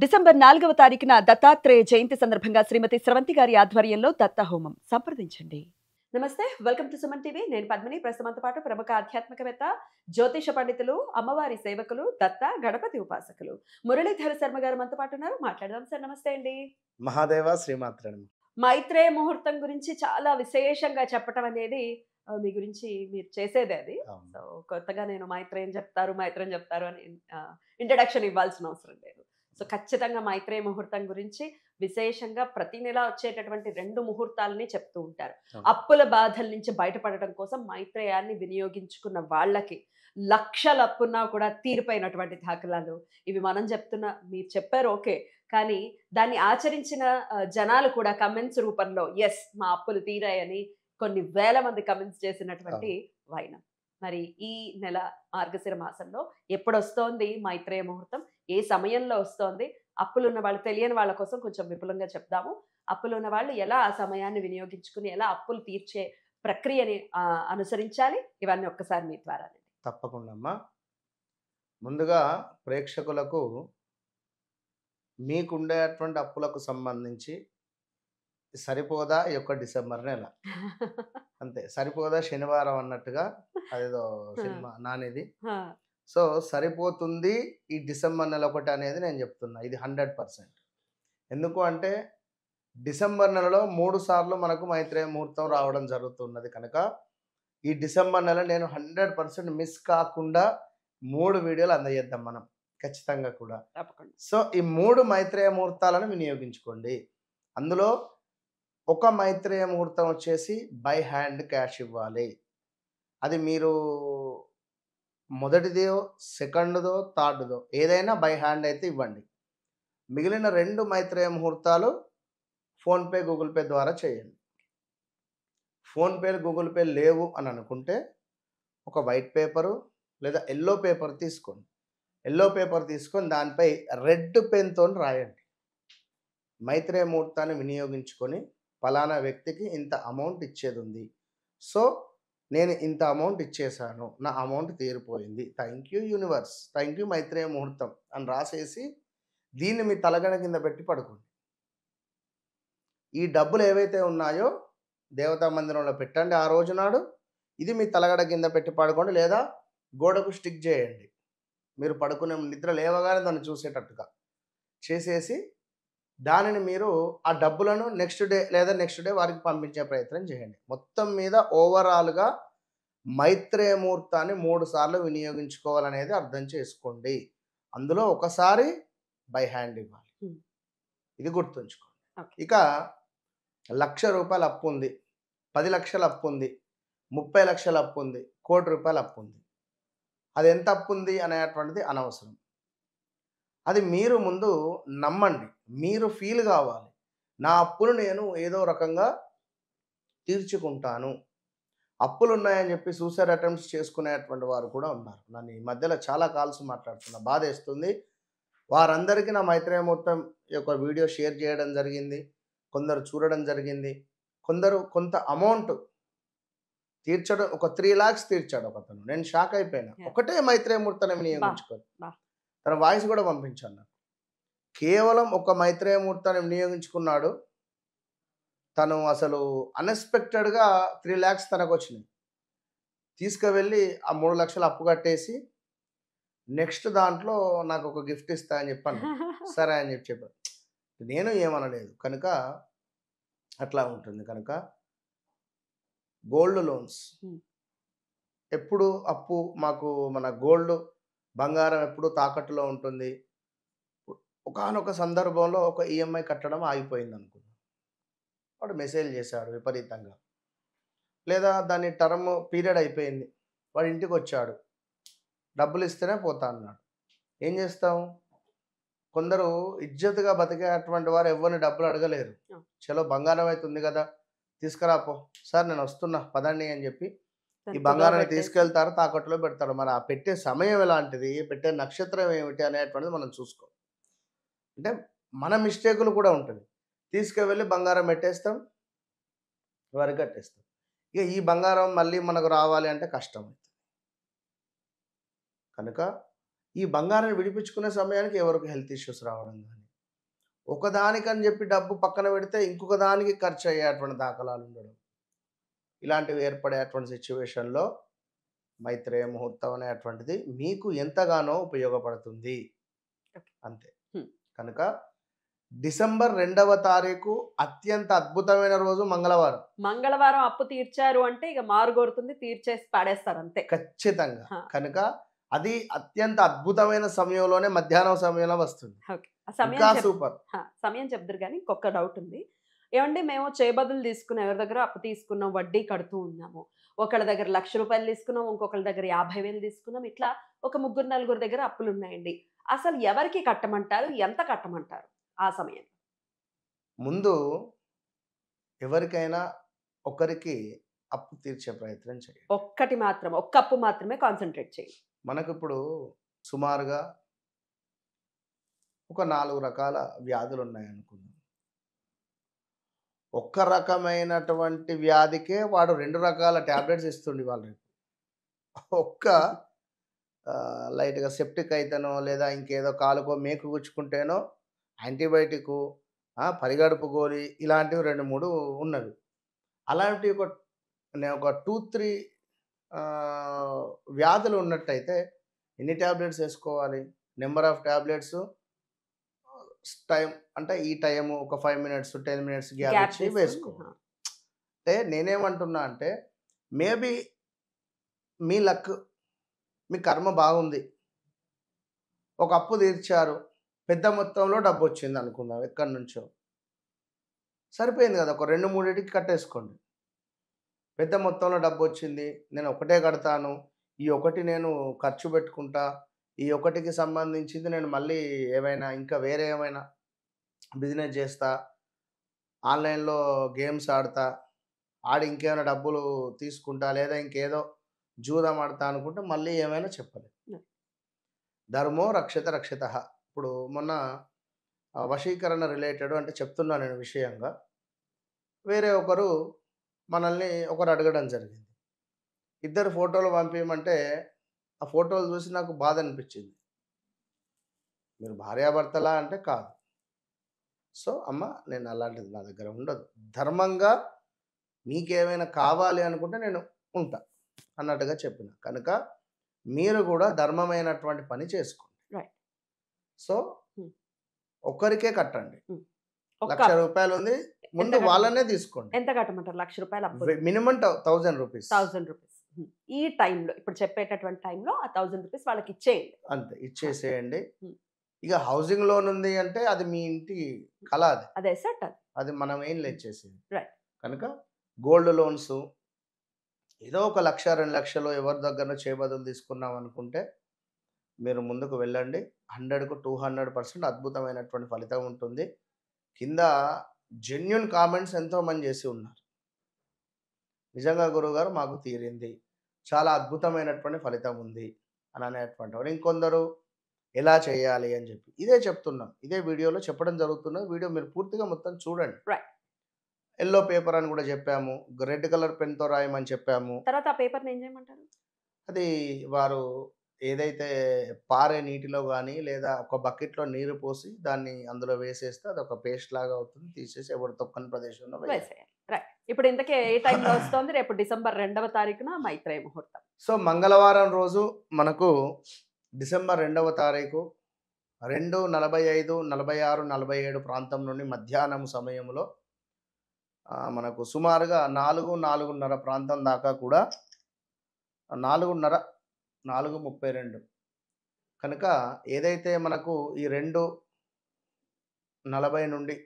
December 4వ తారీఖున దత్తాత్రేయ జయంతి సందర్భంగా శ్రీమతి స్రవంతి గారి ఆధ్వర్యంలో దత్త హోమం సంప్రదించండి. నమస్తే, వెల్కమ్ టు సుమన్ టీవీ. నేను పద్మిని. ప్రస్తుతంతో పాటు ప్రముఖ ఆధ్యాత్మికవేత్త, జ్యోతిష పండితులు, అమ్మవారి సేవకులు, దత్త గణపతి ఉపాసకులు మురళీధర శర్మ గారు మనతో పాటు ఉన్నారు. మాట్లాడదాం సార్. నమస్తే అండి. మహాదేవ శ్రీమాత్రను. మైత్రేయ ముహూర్తం గురించి చాలా విశేషంగా చెప్పటం అనేది మీ గురించి మీరు చేసేదే అది. సో కొత్తగా నేను మైత్రేయం చెప్తారు అని ఇంట్రడక్షన్ ఇవ్వాల్సిన అవసరం లేదు. సో ఖచ్చితంగా మైత్రేయ ముహూర్తం గురించి విశేషంగా ప్రతి నెల వచ్చేటటువంటి 2 ముహూర్తాలని చెప్తూ ఉంటారు. అప్పుల బాధల నుంచి బయటపడటం కోసం మైత్రేయాన్ని వినియోగించుకున్న వాళ్ళకి లక్షల అప్పున్నా కూడా తీరిపోయినటువంటి దాఖలాలు ఇవి మనం మీరు చెప్పారు ఓకే, కానీ దాన్ని ఆచరించిన జనాలు కూడా కమెంట్స్ రూపంలో ఎస్ మా అప్పులు తీరాయని కొన్ని వేల మంది కమెంట్స్ చేసినటువంటి వైనం. మరి ఈ నెల మార్గశిర మాసంలో ఎప్పుడు వస్తోంది మైత్రేయ ముహూర్తం, ఏ సమయంలో వస్తోంది, అప్పులున్న వాళ్ళు తెలియని వాళ్ళ కోసం కొంచెం విపులంగా చెప్దాము. అప్పులున్న వాళ్ళు ఎలా ఆ సమయాన్ని వినియోగించుకుని ఎలా అప్పులు తీర్చే ప్రక్రియని అనుసరించాలి, ఇవన్నీ ఒక్కసారి మీ ద్వారా. తప్పకుండా అమ్మా. ముందుగా ప్రేక్షకులకు మీకుండేటువంటి అప్పులకు సంబంధించి సరిపోదా ఈ యొక్క డిసెంబర్ నెల, అంతే సరిపోదా శనివారం అన్నట్టుగా అదేదో సినిమా నానేది. సో సరిపోతుంది ఈ డిసెంబర్ నెల ఒకటి అనేది నేను చెప్తున్నా, ఇది 100%. ఎందుకు అంటే డిసెంబర్ నెలలో 3 సార్లు మనకు మైత్రేయ ముహూర్తం రావడం జరుగుతున్నది కనుక ఈ డిసెంబర్ నెల నేను 100% మిస్ కాకుండా 3 వీడియోలు అందజేద్దాం మనం ఖచ్చితంగా కూడా. సో ఈ 3 మైత్రేయ ముహూర్తాలను వినియోగించుకోండి. అందులో ఒక మైత్రేయ ముహూర్తం వచ్చేసి బై హ్యాండ్ క్యాష్ ఇవ్వాలి. అది మీరు మొదటిదో, సెకండ్దో, థర్డ్దో ఏదైనా బై హ్యాండ్ అయితే ఇవ్వండి. మిగిలిన 2 మైత్రేయ ముహూర్తాలు ఫోన్పే, గూగుల్ పే ద్వారా చేయండి. ఫోన్పే, గూగుల్ పే లేవు అని అనుకుంటే ఒక వైట్ పేపరు లేదా ఎల్లో పేపర్ తీసుకోండి. ఎల్లో పేపర్ తీసుకొని దానిపై రెడ్ పెన్తో రాయండి. మైత్రేయ ముహూర్తాన్ని వినియోగించుకొని ఫలానా వ్యక్తికి ఇంత అమౌంట్ ఇచ్చేది ఉంది, సో నేను ఇంత అమౌంట్ ఇచ్చేసాను, నా అమౌంట్ తీరిపోయింది, thank you universe, thank you Maitreya ముహూర్తం అని రాసేసి దీన్ని మీ తలగడ కింద పెట్టి పడుకోండి. ఈ డబ్బులు ఏవైతే ఉన్నాయో దేవతా మందిరంలో పెట్టండి ఆ రోజు నాడు. ఇది మీ తలగడ కింద పెట్టి పడుకోండి లేదా గోడకు స్టిక్ చేయండి. మీరు పడుకునే నిద్ర లేవగానే దాన్ని చూసేటట్టుగా చేసేసి దానిని మీరు ఆ డబ్బులను నెక్స్ట్ డే వారికి పంపించే ప్రయత్నం చేయండి. మొత్తం మీద ఓవరాల్గా మైత్రేయ ముహూర్తాన్ని 3 సార్లు వినియోగించుకోవాలనేది అర్థం చేసుకోండి. అందులో ఒకసారి బై హ్యాండ్ ఇవ్వాలి, ఇది గుర్తుంచుకోండి. ఇక ₹1,00,000 అప్పు ఉంది, 10 లక్షల అప్పు ఉంది, 30 లక్షల అప్పు ఉంది, ₹1,00,00,000 అప్పు ఉంది. అది ఎంత అప్పు ఉంది అనేటువంటిది అనవసరం. అది మీరు ముందు నమ్మండి, మీరు ఫీల్ కావాలి, నా అప్పులు నేను ఏదో రకంగా తీర్చుకుంటాను. అప్పులు ఉన్నాయని చెప్పి సూసైడ్ అటెంప్ట్స్ చేసుకునేటువంటి వారు కూడా ఉన్నారు. నన్ను ఈ మధ్యలో చాలా కాల్స్ మాట్లాడుతున్నా, బాధేస్తుంది. వారందరికీ నా మైత్రేయ ముహూర్తం యొక్క వీడియో షేర్ చేయడం జరిగింది. కొందరు చూడడం జరిగింది. కొందరు కొంత అమౌంట్ తీర్చడం, ఒక 3 lakhs తీర్చాడు ఒకతను. నేను షాక్ అయిపోయినా. ఒకటే మైత్రేయ ముహూర్తాన్ని వినియోగించుకోవాలి. తన వాయిస్ కూడా పంపించాను నాకు. కేవలం ఒక మైత్రేయ ముహూర్తాన్ని వినియోగించుకున్నాడు. తను అసలు అన్ఎక్స్పెక్టెడ్గా 3 lakhs తనకు వచ్చినాయి. తీసుకువెళ్ళి ఆ 3 లక్షలు అప్పు కట్టేసి నెక్స్ట్ దాంట్లో నాకు ఒక గిఫ్ట్ ఇస్తా అని చెప్పాను. సరే అని చెప్పాను. నేను ఏమనలేదు కనుక అట్లా ఉంటుంది. కనుక గోల్డ్ లోన్స్ ఎప్పుడు అప్పు, మాకు మన గోల్డ్ బంగారం ఎప్పుడు తాకట్టులో ఉంటుంది. ఒకానొక సందర్భంలో ఒక ఈఎంఐ కట్టడం ఆగిపోయింది అనుకున్నాను. వాడు మెసేజ్ చేశాడు విపరీతంగా, లేదా దాని టర్మ్ పీరియడ్ అయిపోయింది, వాడు ఇంటికి వచ్చాడు, డబ్బులు ఇస్తేనే పోతా అన్నాడు. ఏం చేస్తాం? కొందరు ఇజ్జత్తుగా బతికేటువంటి వారు ఎవరిని డబ్బులు అడగలేరు. చలో బంగారం అయితే ఉంది కదా తీసుకురాపో, సార్ నేను వస్తున్నా పదండి అని చెప్పి ఈ బంగారాన్ని తీసుకెళ్తారు, తాకట్టులో పెడతారు. మరి ఆ పెట్టే సమయం ఎలాంటిది, పెట్టే నక్షత్రం ఏమిటి అనేటువంటిది మనం చూసుకో. అంటే మన మిస్టేకులు కూడా ఉంటుంది. తీసుకువెళ్ళి బంగారం పెట్టేస్తాం, వారికి కట్టేస్తాం. ఇక ఈ బంగారం మళ్ళీ మనకు రావాలి అంటే కష్టం అవుతుంది. కనుక ఈ బంగారాన్ని విడిపించుకునే సమయానికి ఎవరికి హెల్త్ ఇష్యూస్ రావడం కానీ, ఒకదానికని చెప్పి డబ్బు పక్కన పెడితే ఇంకొక దానికి ఖర్చు అయ్యేటువంటి దాఖలాలు ఉండడం, ఇలాంటివి ఏర్పడేటువంటి సిచ్యువేషన్లో మైత్రేయ ముహూర్తం అనేటువంటిది మీకు ఎంతగానో ఉపయోగపడుతుంది. అంతే. కనుక డిసెంబర్ 2వ తారీఖు అత్యంత అద్భుతమైన రోజు మంగళవారం. మంగళవారం అప్పు తీర్చారు అంటే ఇక మారుగోరుతుంది, తీర్చేసి పాడేస్తారు అంతే. ఖచ్చితంగా. కనుక అది అత్యంత అద్భుతమైన సమయంలోనే మధ్యాహ్నం సమయంలో వస్తుంది. ఇంకా సూపర్. సమయం చెప్తారు. కానీ ఇంకొక డౌట్ ఉంది. ఏమండి, మేము చేయబదులు తీసుకున్నాం, ఎవరి దగ్గర అప్పు తీసుకున్నాం, వడ్డీ కడుతూ ఉన్నాము. ఒకళ్ళ దగ్గర ₹1,00,000 తీసుకున్నాం, ఇంకొకళ్ళ దగ్గర 50,000 తీసుకున్నాం. ఇట్లా ఒక 3-4 దగ్గర అప్పులు ఉన్నాయండి. అసలు ఎవరికి కట్టమంటారు, ఎంత కట్టమంటారు ఆ సమయంలో? ముందు ఎవరికైనా ఒకరికి అప్పు తీర్చే ప్రయత్నం చేయండి. ఒక్క అప్పు మాత్రమే కాన్సన్ట్రేట్ చేయండి. మనకు ఇప్పుడు సుమారుగా ఒక 4 రకాల వ్యాధులు ఉన్నాయనుకుందాం. ఒక్క రకమైనటువంటి వ్యాధికే వాడు 2 రకాల టాబ్లెట్స్ ఇస్తుండి వాళ్ళు. ఒక్క లైట్గా సెప్టిక్ అయితేనో లేదా ఇంకేదో కాలుకో మేకు గుచ్చుకుంటేనో యాంటీబయాటిక్, పరిగడుపు గోలి, ఇలాంటివి 2-3 ఉన్నవి. అలాంటివి ఒక 2-3 వ్యాధులు ఉన్నట్టయితే ఎన్ని ట్యాబ్లెట్స్ వేసుకోవాలి, నెంబర్ ఆఫ్ ట్యాబ్లెట్స్, టైం అంటే ఈ టైము ఒక 5 మినిట్స్ 10 మినిట్స్ గ్యాప్ ఇచ్చి వేసుకోవాలి. అంటే నేనేమంటున్నా అంటే మేబీ మీ లక్, మీ కర్మ బాగుంది, ఒక అప్పు తీర్చారు, పెద్ద మొత్తంలో డబ్బు వచ్చింది అనుకుందాం ఎక్కడి నుంచో, సరిపోయింది కదా, ఒక 2-3 కట్టేసుకోండి. పెద్ద మొత్తంలో డబ్బు వచ్చింది, నేను ఒకటే కడతాను, ఈ ఒకటి నేను ఖర్చు పెట్టుకుంటా, ఈ ఒకటికి సంబంధించింది నేను మళ్ళీ ఏమైనా ఇంకా వేరే ఏమైనా బిజినెస్ చేస్తా, ఆన్లైన్లో గేమ్స్ ఆడతా, ఆడి ఇంకేమైనా డబ్బులు తీసుకుంటా, లేదా ఇంకేదో జూదం ఆడతా అనుకుంటే మళ్ళీ ఏమైనా చెప్పలేదు. ధర్మో రక్షత రక్షిత. ఇప్పుడు మొన్న వశీకరణ రిలేటెడ్ అంటే చెప్తున్నా నేను విషయంగా, వేరే ఒకరు మనల్ని ఒకరు అడగడం జరిగింది. 2 ఫోటోలు పంపించమంటే ఆ ఫోటోలు చూసి నాకు బాధ అనిపించింది. మీరు భార్యాభర్తలా అంటే కాదు. సో అమ్మ, నేను అలాంటిది నా దగ్గర ఉండదు, ధర్మంగా మీకేమైనా కావాలి అనుకుంటే నేను ఉంటా అన్నట్టుగా చెప్పిన. కనుక మీరు కూడా ధర్మమైనటువంటి పని చేసుకోండి. సో ఒక్కరికే కట్టండి. ₹1,00,000 ఉంది, ముందు వాళ్ళనే తీసుకోండి. ఎంత కట్టమంటారు? ₹1,00,000 మినిమం ₹1,000. ₹1,000 ఈ టైంలో, ఇప్పుడు చెప్పేటటువంటి టైంలో ఆ ₹1,000 వాళ్ళకి ఇచ్చేయండి. అంతే, ఇచ్చేసేయండి. ఇక హౌసింగ్ లోన్ ఉంది అంటే అది మీ ఇంటి కళ, అదే సెట్, అది మనం ఏం లేచేసింది. రైట్. కనుక గోల్డ్ లోన్స్ ఏదో ఒక 1,00,000-2 లక్షలు ఎవరి దగ్గర చేయబదులు తీసుకున్నాం అనుకుంటే మీరు ముందుకు వెళ్ళండి. 100కు 200% అద్భుతమైనటువంటి ఫలితం ఉంటుంది. కింద జెన్యూన్ కామెంట్స్ ఎంతోమంది చేసి ఉన్నారు. నిజంగా గురువుగారు మాకు తీరింది, చాలా అద్భుతమైనటువంటి ఫలితం ఉంది అని అనేటువంటి వారు. ఇంకొందరు ఎలా చేయాలి అని చెప్పి ఇదే చెప్తున్నాం, ఇదే వీడియోలో చెప్పడం జరుగుతున్నది. వీడియో మీరు పూర్తిగా మొత్తం చూడండి. ఎల్లో పేపర్ అని కూడా చెప్పాము, రెడ్ కలర్ పెన్తో రాయమని చెప్పాము. తర్వాత ఆ పేపర్ని ఏం చేయమంటారు? అది వారు ఏదైతే పారే నీటిలో కానీ లేదా ఒక బకెట్లో నీరు పోసి దాన్ని అందులో వేసేస్తే అది ఒక పేస్ట్ లాగా అవుతుంది. తీసేసి ఎవరు తొక్కని ప్రదేశంలో వేసేయాలి. ఇప్పుడు ఇంతకీ ఏ టైంలో వస్తుంది? రేపు డిసెంబర్ 2వ తారీఖున మైత్రేయ ముహూర్తం. సో మంగళవారం రోజు మనకు డిసెంబర్ 2వ తారీఖు 2:45, 46, 47 ప్రాంతం నుండి మధ్యాహ్నం సమయంలో మనకు సుమారుగా 4-4:30 ప్రాంతం దాకా కూడా 4:30-4:32 కనుక ఏదైతే మనకు ఈ 2:40 నుండి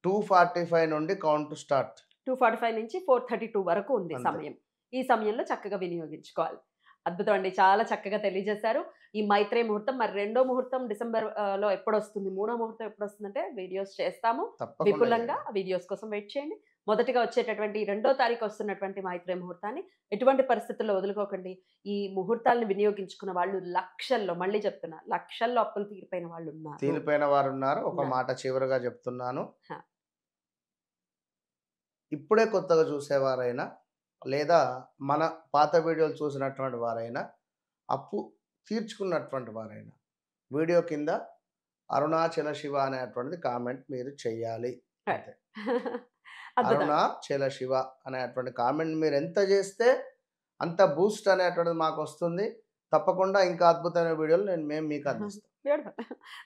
2:45 నుండి కౌంట్ స్టార్ట్. 2:45 నుంచి 4:32 వరకు ఉంది సమయం. ఈ సమయంలో చక్కగా వినియోగించుకోవాలి. అద్భుతం అండి, చాలా చక్కగా తెలియజేశారు. ఈ మైత్రేయ ముహూర్తం, మరి 2వ ముహూర్తం డిసెంబర్ లో ఎప్పుడు వస్తుంది, 3వ ముహూర్తం ఎప్పుడు వస్తుందంటే వీడియోస్ చేస్తాము విపులంగా. వీడియోస్ కోసం వెయిట్ చేయండి. మొదటిగా వచ్చేటటువంటి 2వ తారీఖు వస్తున్నటువంటి మైత్రేయ ముహూర్తాన్ని ఎటువంటి పరిస్థితుల్లో వదులుకోకండి. ఈ ముహూర్తాలను వినియోగించుకున్న వాళ్ళు లక్షల్లో, మళ్ళీ చెప్తున్నా, లక్షల్లో అప్పులు తీరిపోయిన వాళ్ళు ఉన్నారు, తీరిపోయిన వారు ఉన్నారు. ఒక మాట చివరిగా చెప్తున్నాను, ఇప్పుడే కొత్తగా చూసేవారైనా లేదా మన పాత వీడియోలు చూసినటువంటి వారైనా, అప్పు తీర్చుకున్నటువంటి వారైనా వీడియో కింద అరుణాచల శివ అనేటువంటిది కామెంట్ మీరు చెయ్యాలి. Right. అంతే. అద్భుతం. అరుణాచల శివ అనేటువంటి కామెంట్ మీరు ఎంత చేస్తే అంత బూస్ట్ అనేటువంటిది మాకు వస్తుంది. తప్పకుండా ఇంకా అద్భుతమైన వీడియోలు మేము మీకు అందిస్తాం. Beautiful.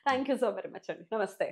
Thank you so very much అండి. నమస్తే.